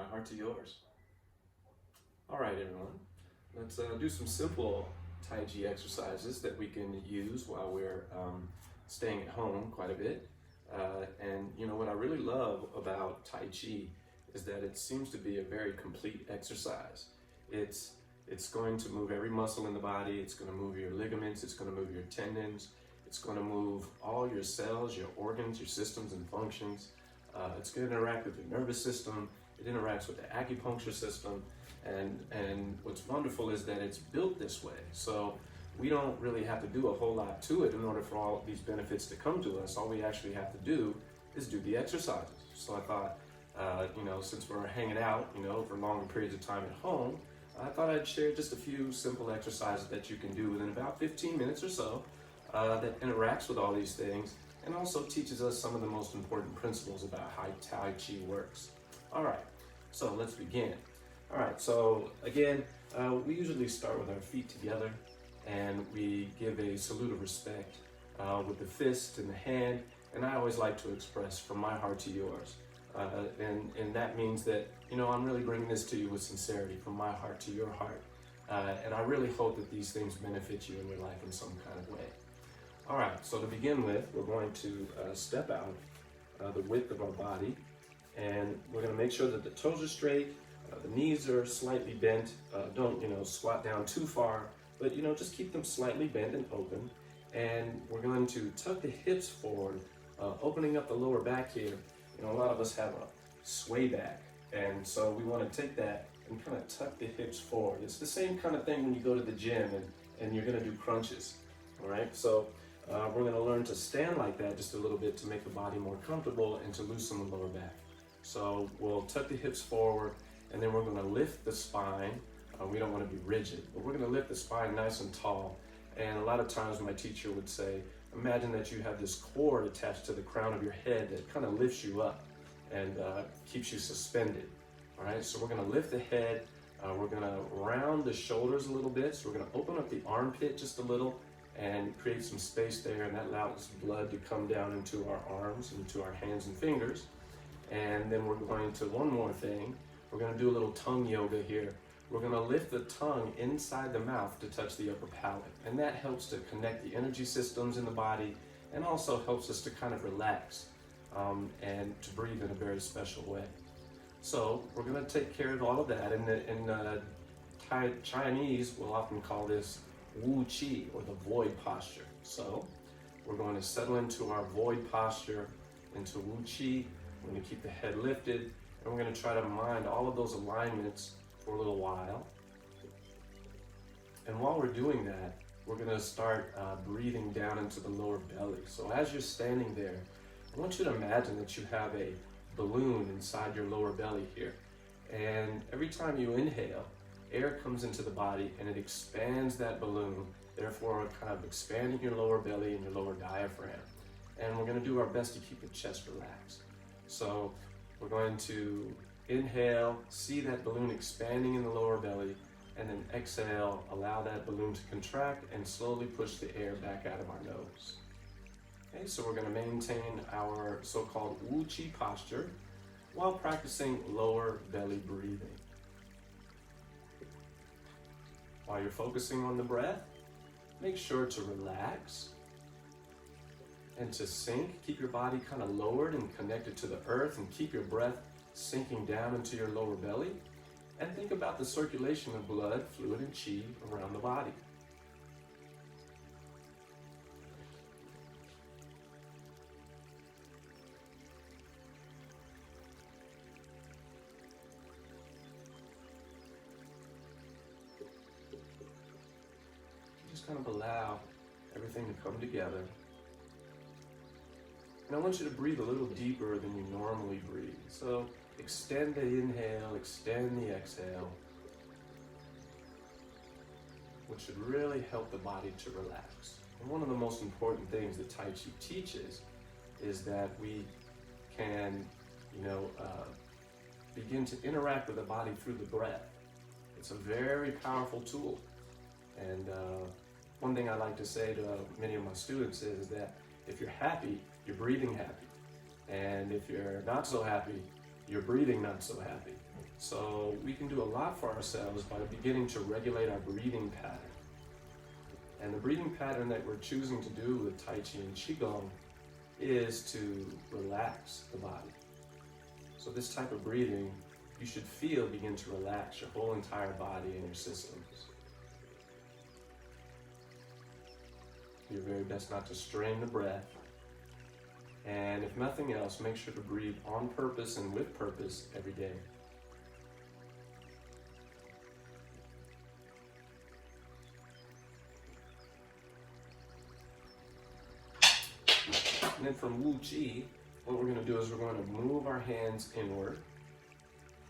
my heart to yours. All right, everyone. Let's do some simple Tai Chi exercises that we can use while we're staying at home quite a bit. And you know what I really love about Tai Chi is that it seems to be a very complete exercise. It's going to move every muscle in the body. It's going to move your ligaments. It's going to move your tendons. It's going to move all your cells, your organs, your systems and functions. It's going to interact with your nervous system. It interacts with the acupuncture system. And what's wonderful is that it's built this way. So we don't really have to do a whole lot to it in order for all these benefits to come to us. All we actually have to do is do the exercises. So I thought, since we're hanging out, for longer periods of time at home, I thought I'd share just a few simple exercises that you can do within about 15 minutes or so that interacts with all these things and also teaches us some of the most important principles about how Tai Chi works. All right, so let's begin. All right, so again, we usually start with our feet together and we give a salute of respect with the fist and the hand, and I always like to express from my heart to yours. And that means that, I'm really bringing this to you with sincerity, from my heart to your heart. And I really hope that these things benefit you in your life in some kind of way. All right, so to begin with, we're going to step out the width of our body, and we're going to make sure that the toes are straight, the knees are slightly bent. Don't, squat down too far, but, just keep them slightly bent and open. And we're going to tuck the hips forward, opening up the lower back here. A lot of us have a sway back, and so we want to take that and kind of tuck the hips forward. It's the same kind of thing when you go to the gym and you're going to do crunches, all right? So we're going to learn to stand like that just a little bit to make the body more comfortable and to loosen the lower back. So we'll tuck the hips forward, and then we're going to lift the spine. We don't want to be rigid, but we're going to lift the spine nice and tall. And a lot of times my teacher would say, imagine that you have this cord attached to the crown of your head that kind of lifts you up and keeps you suspended. All right, so we're going to lift the head. We're going to round the shoulders a little bit. So we're going to open up the armpit just a little and create some space there, and that allows blood to come down into our arms, into our hands and fingers. And then we're going to, one more thing, we're going to do a little tongue yoga here. We're going to lift the tongue inside the mouth to touch the upper palate. And that helps to connect the energy systems in the body and also helps us to kind of relax and to breathe in a very special way. So we're going to take care of all of that. In Chinese, we'll often call this Wu Qi, or the void posture. So we're going to settle into our void posture, into Wu Qi. We're going to keep the head lifted, and we're going to try to mind all of those alignments for a little while. And while we're doing that, we're going to start breathing down into the lower belly. So as you're standing there, I want you to imagine that you have a balloon inside your lower belly here. And every time you inhale, air comes into the body and it expands that balloon, therefore kind of expanding your lower belly and your lower diaphragm. And we're going to do our best to keep the chest relaxed. So we're going to inhale, see that balloon expanding in the lower belly, and then exhale, allow that balloon to contract and slowly push the air back out of our nose. Okay, so we're going to maintain our so-called Wu Qi posture while practicing lower belly breathing. While you're focusing on the breath, make sure to relax and to sink. Keep your body kind of lowered and connected to the earth, and keep your breath sinking down into your lower belly. And think about the circulation of blood, fluid, and chi around the body. Just kind of allow everything to come together. And I want you to breathe a little deeper than you normally breathe. So extend the inhale, extend the exhale, which should really help the body to relax. And one of the most important things that Tai Chi teaches is that we can, begin to interact with the body through the breath. It's a very powerful tool. And one thing I like to say to many of my students is that if you're happy, you're breathing happy. And if you're not so happy, you're breathing not so happy. So we can do a lot for ourselves by beginning to regulate our breathing pattern. And the breathing pattern that we're choosing to do with Tai Chi and Qigong is to relax the body. So this type of breathing, you should feel begin to relax your whole entire body and your systems. Do your very best not to strain the breath. And if nothing else, make sure to breathe on purpose and with purpose every day. And then from Wu Chi, what we're going to do is we're going to move our hands inward,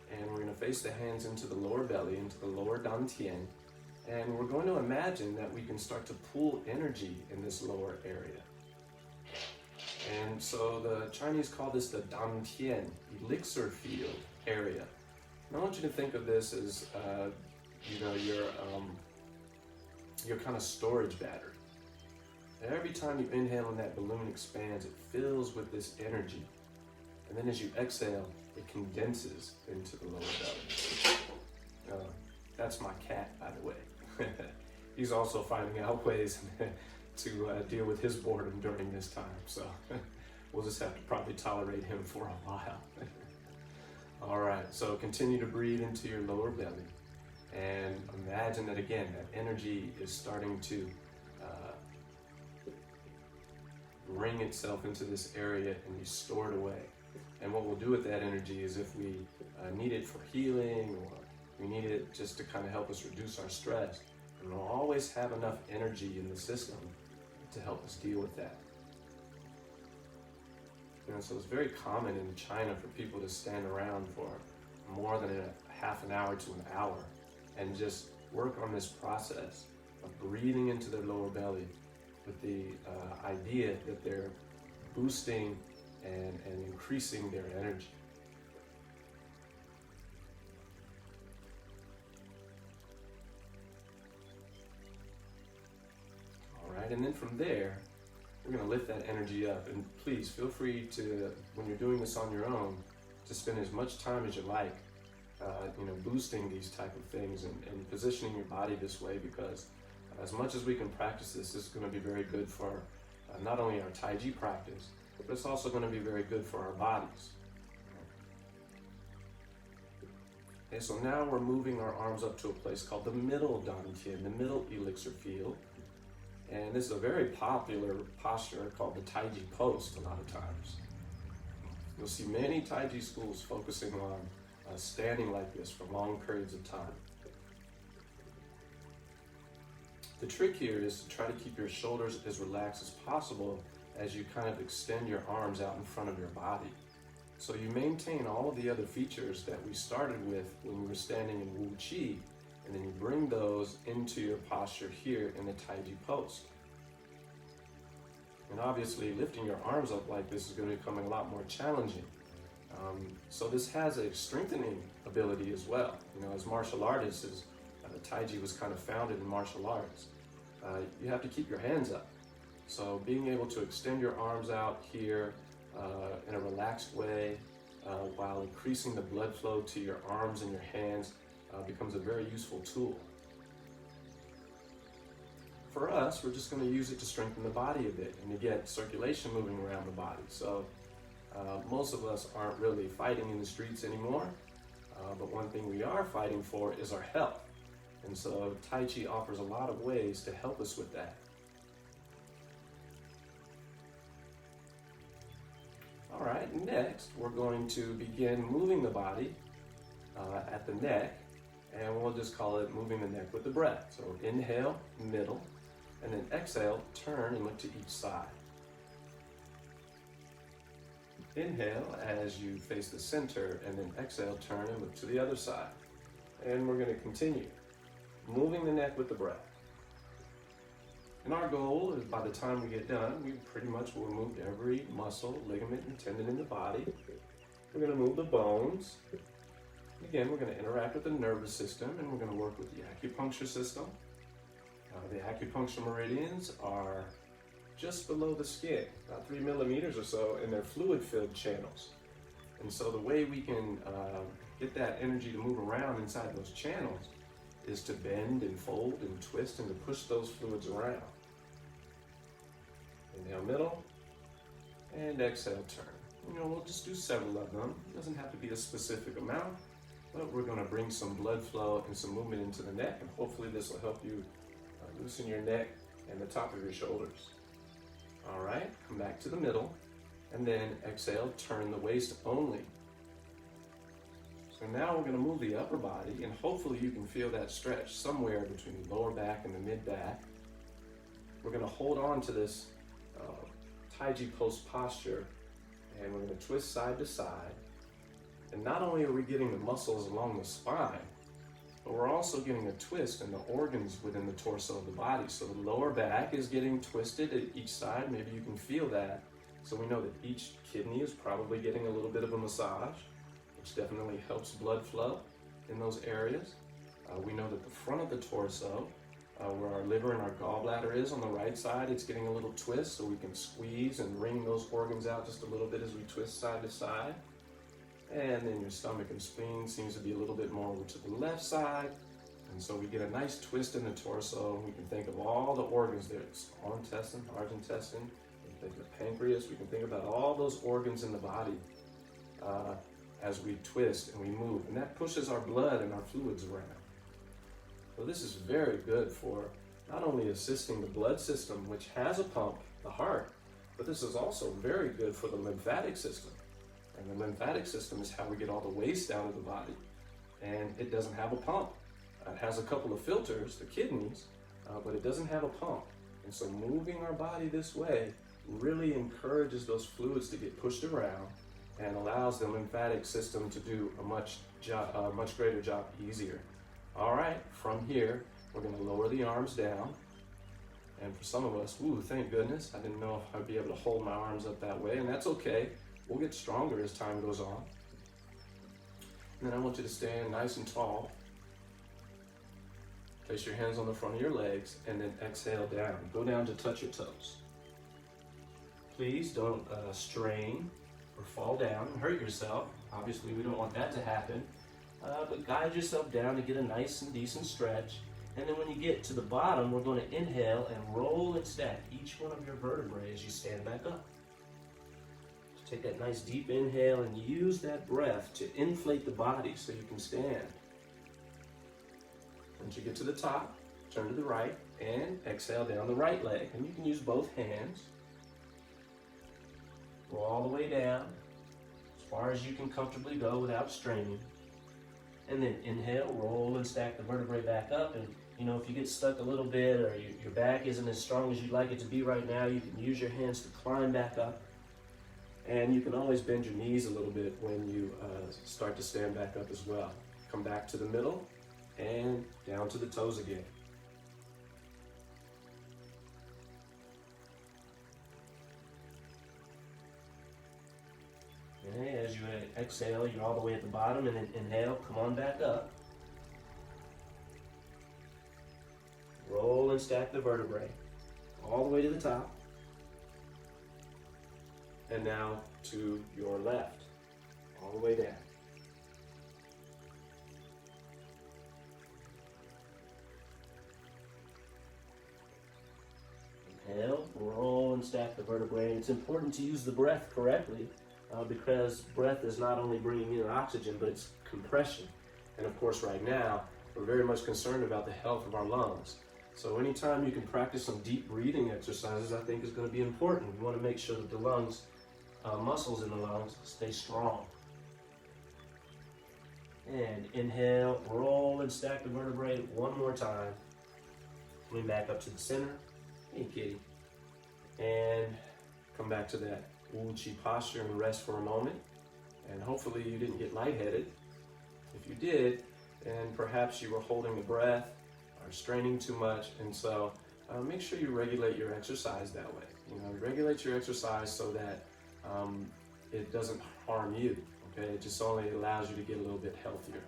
and we're going to face the hands into the lower belly, into the lower dantian, and we're going to imagine that we can start to pull energy in this lower area. And so the Chinese call this the dantian, elixir field area. And I want you to think of this as, your kind of storage battery. Every time you inhale and that balloon expands, it fills with this energy. And then as you exhale, it condenses into the lower belly. That's my cat, by the way. He's also finding out ways to deal with his boredom during this time. So we'll just have to probably tolerate him for a while. All right, so continue to breathe into your lower belly. And imagine that again, that energy is starting to bring itself into this area and be stored away. And what we'll do with that energy is if we need it for healing, or we need it just to kind of help us reduce our stress, and we'll always have enough energy in the system to help us deal with that. And so it's very common in China for people to stand around for more than a half an hour to an hour and just work on this process of breathing into their lower belly with the idea that they're boosting and increasing their energy. All right, and then from there, we're going to lift that energy up. And please feel free to, when you're doing this on your own, to spend as much time as you like, boosting these type of things and positioning your body this way, because as much as we can practice this, this is going to be very good for not only our Tai Chi practice, but it's also going to be very good for our bodies. Okay, so now we're moving our arms up to a place called the middle dantian, the middle elixir field. And this is a very popular posture called the Tai Chi post a lot of times. You'll see many Tai Chi schools focusing on standing like this for long periods of time. The trick here is to try to keep your shoulders as relaxed as possible as you kind of extend your arms out in front of your body. So you maintain all of the other features that we started with when we were standing in Wu Chi, and then you bring those into your posture here in the Tai Chi post. And obviously lifting your arms up like this is going to become a lot more challenging. So this has a strengthening ability as well. As martial artists, Tai Chi was kind of founded in martial arts. You have to keep your hands up. So being able to extend your arms out here in a relaxed way while increasing the blood flow to your arms and your hands becomes a very useful tool. For us, we're just going to use it to strengthen the body a bit and to get circulation moving around the body. So most of us aren't really fighting in the streets anymore, but one thing we are fighting for is our health. And so Tai Chi offers a lot of ways to help us with that. All right, next we're going to begin moving the body at the neck, and we'll just call it moving the neck with the breath. So inhale, middle, and then exhale, turn and look to each side. Inhale as you face the center, and then exhale, turn and look to the other side. And we're going to continue moving the neck with the breath. And our goal is by the time we get done, we pretty much will remove every muscle, ligament, and tendon in the body. We're going to move the bones. Again, we're going to interact with the nervous system, and we're going to work with the acupuncture system. The acupuncture meridians are just below the skin, about 3 millimeters or so, and they're fluid-filled channels. And so the way we can get that energy to move around inside those channels is to bend and fold and twist and to push those fluids around. Inhale middle, and exhale turn. We'll just do several of them. It doesn't have to be a specific amount, but we're going to bring some blood flow and some movement into the neck, and hopefully this will help you loosen your neck and the top of your shoulders. All right, come back to the middle, and then exhale, turn the waist only. So now we're going to move the upper body, and hopefully you can feel that stretch somewhere between the lower back and the mid back. We're going to hold on to this Tai Chi post posture, and we're going to twist side to side. And not only are we getting the muscles along the spine, but we're also getting a twist in the organs within the torso of the body. So the lower back is getting twisted at each side. Maybe you can feel that. So we know that each kidney is probably getting a little bit of a massage, which definitely helps blood flow in those areas. We know that the front of the torso, where our liver and our gallbladder is on the right side, it's getting a little twist, so we can squeeze and wring those organs out just a little bit as we twist side to side. And then your stomach and spleen seems to be a little bit more over to the left side. And so we get a nice twist in the torso. We can think of all the organs there. Small intestine, large intestine, we can think of the pancreas. We can think about all those organs in the body as we twist and we move. And that pushes our blood and our fluids around. So this is very good for not only assisting the blood system, which has a pump, the heart, but this is also very good for the lymphatic system. And the lymphatic system is how we get all the waste out of the body. And it doesn't have a pump. It has a couple of filters, the kidneys, but it doesn't have a pump. And so moving our body this way really encourages those fluids to get pushed around and allows the lymphatic system to do a much greater job easier. All right, from here, we're going to lower the arms down. And for some of us, ooh, thank goodness, I didn't know if I'd be able to hold my arms up that way, and that's okay. We'll get stronger as time goes on. And then I want you to stand nice and tall. Place your hands on the front of your legs, and then exhale down. Go down to touch your toes. Please don't strain or fall down and hurt yourself. Obviously, we don't want that to happen. But guide yourself down to get a nice and decent stretch. And then when you get to the bottom, we're going to inhale and roll and stack each one of your vertebrae as you stand back up. Take that nice deep inhale and use that breath to inflate the body so you can stand. Once you get to the top, turn to the right and exhale down the right leg. And you can use both hands. Go all the way down as far as you can comfortably go without straining. And then inhale, roll and stack the vertebrae back up. And if you get stuck a little bit or your back isn't as strong as you'd like it to be right now, you can use your hands to climb back up. And you can always bend your knees a little bit when you start to stand back up as well. Come back to the middle and down to the toes again. Okay, as you exhale, you're all the way at the bottom, and then inhale, come on back up. Roll and stack the vertebrae all the way to the top. And now to your left, all the way down. Inhale, roll and stack the vertebrae. And it's important to use the breath correctly because breath is not only bringing in oxygen, but it's compression. And of course, right now, we're very much concerned about the health of our lungs. So anytime you can practice some deep breathing exercises, I think is going to be important. We want to make sure that the lungs, muscles in the lungs stay strong. And inhale, roll and stack the vertebrae one more time. Coming back up to the center. Hey, kitty. And come back to that Wu Chi posture and rest for a moment. And hopefully you didn't get lightheaded. If you did, then perhaps you were holding the breath or straining too much. And so make sure you regulate your exercise that way. Regulate your exercise so that it doesn't harm you. Okay, it just only allows you to get a little bit healthier.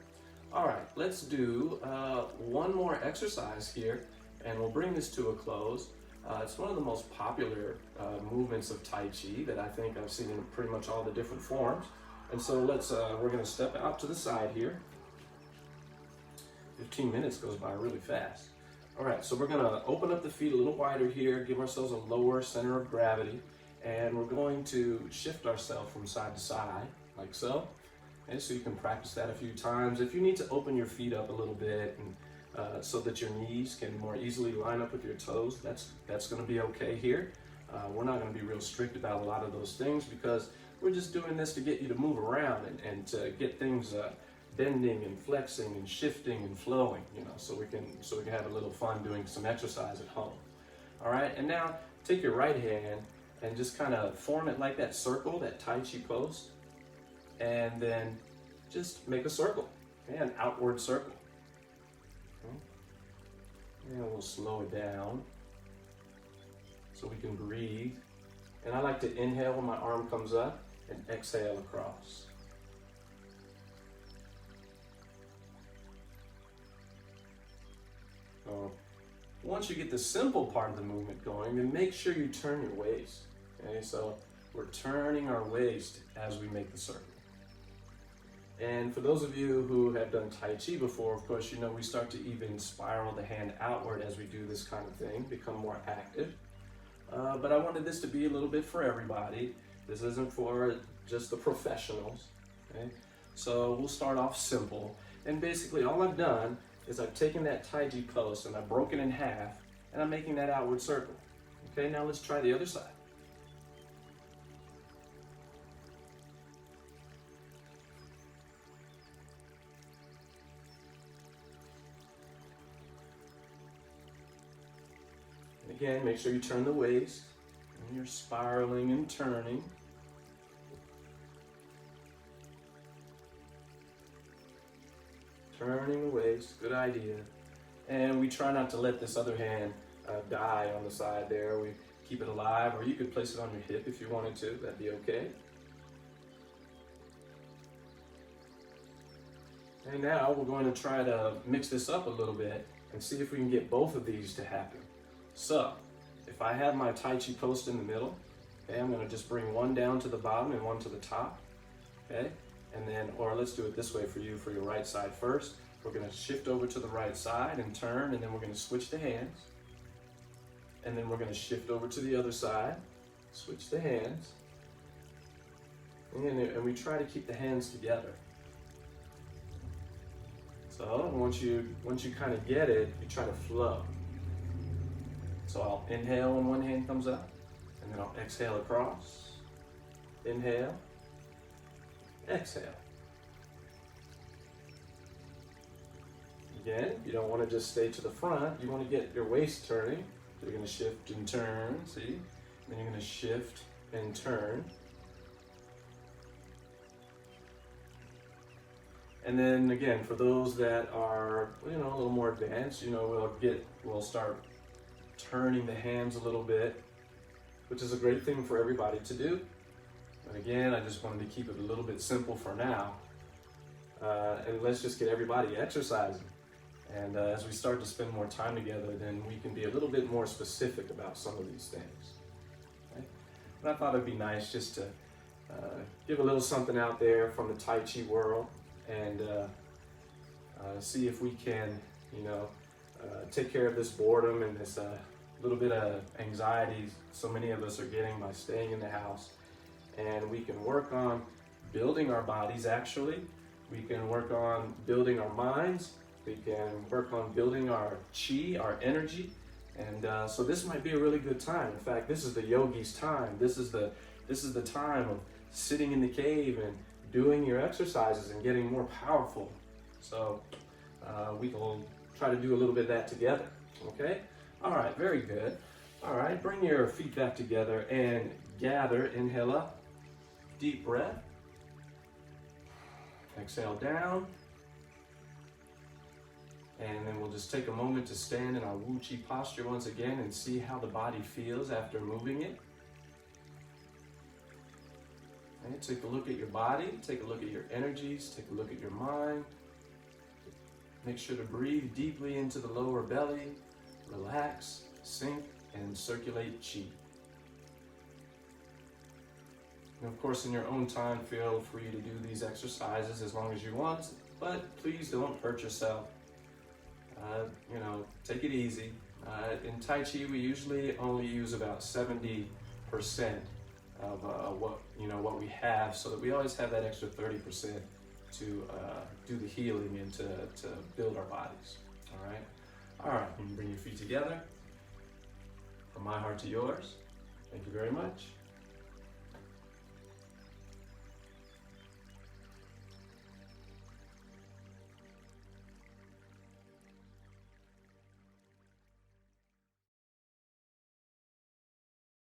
All right, let's do one more exercise here, and we'll bring this to a close. It's one of the most popular movements of Tai Chi that I think I've seen in pretty much all the different forms. And so we're gonna step out to the side here. 15 minutes goes by really fast. All right, so we're gonna open up the feet a little wider here, give ourselves a lower center of gravity, and we're going to shift ourselves from side to side, like so. And so you can practice that a few times. If you need to open your feet up a little bit and so that your knees can more easily line up with your toes, that's gonna be okay here. We're not gonna be real strict about a lot of those things because we're just doing this to get you to move around and to get things bending and flexing and shifting and flowing, you know, so we can have a little fun doing some exercise at home. All right, and now take your right hand and just kind of form it like that circle, that Tai Chi pose, and then just make a circle, okay, an outward circle. Okay. And we'll slow it down so we can breathe. And I like to inhale when my arm comes up and exhale across. So once you get the simple part of the movement going, then make sure you turn your waist. Okay, so we're turning our waist as we make the circle. And for those of you who have done Tai Chi before, of course, you know we start to even spiral the hand outward as we do this kind of thing, become more active. But I wanted this to be a little bit for everybody. This isn't for just the professionals. Okay? So we'll start off simple. And basically all I've done is I've taken that Tai Chi pose and I've broken it in half and I'm making that outward circle. Okay, now let's try the other side. And again, make sure you turn the waist and you're spiraling and turning. Turning the waist, good idea. And we try not to let this other hand die on the side there. We keep it alive, or you could place it on your hip if you wanted to, that'd be okay. And now we're going to try to mix this up a little bit and see if we can get both of these to happen. So, if I have my Tai Chi post in the middle, okay, I'm going to just bring one down to the bottom and one to the top, okay? And then, or let's do it this way for you, for your right side first. We're going to shift over to the right side and turn, and then we're going to switch the hands. And then we're going to shift over to the other side, switch the hands. And we try to keep the hands together. So once you kind of get it, you try to flow. So I'll inhale when one hand comes up, and then I'll exhale across. Inhale. Exhale. Again, you don't want to just stay to the front. You want to get your waist turning. So you're going to shift and turn, see? Then you're going to shift and turn. And then again, for those that are, you know, a little more advanced, you know, we'll start turning the hands a little bit, which is a great thing for everybody to do. But again, I just wanted to keep it a little bit simple for now. And let's just get everybody exercising. And as we start to spend more time together, then we can be a little bit more specific about some of these things. Okay? But I thought it'd be nice just to give a little something out there from the Tai Chi world and see if we can, you know, take care of this boredom and this little bit of anxiety so many of us are getting by staying in the house. And we can work on building our bodies actually. We can work on building our minds. We can work on building our chi, our energy. And so this might be a really good time. In fact, this is the yogi's time. This is the time of sitting in the cave and doing your exercises and getting more powerful. So we will try to do a little bit of that together, okay? All right, very good. All right, bring your feet back together and gather, inhale up, deep breath. Exhale down. And then we'll just take a moment to stand in our Wu Chi posture once again and see how the body feels after moving it. And take a look at your body, take a look at your energies, take a look at your mind. Make sure to breathe deeply into the lower belly, relax, sink, and circulate chi. And of course, in your own time, feel free to do these exercises as long as you want, but please don't hurt yourself. Take it easy. In Tai Chi, we usually only use about 70% of what we have, so that we always have that extra 30% to do the healing and to build our bodies. All right. You can bring your feet together. From my heart to yours. Thank you very much.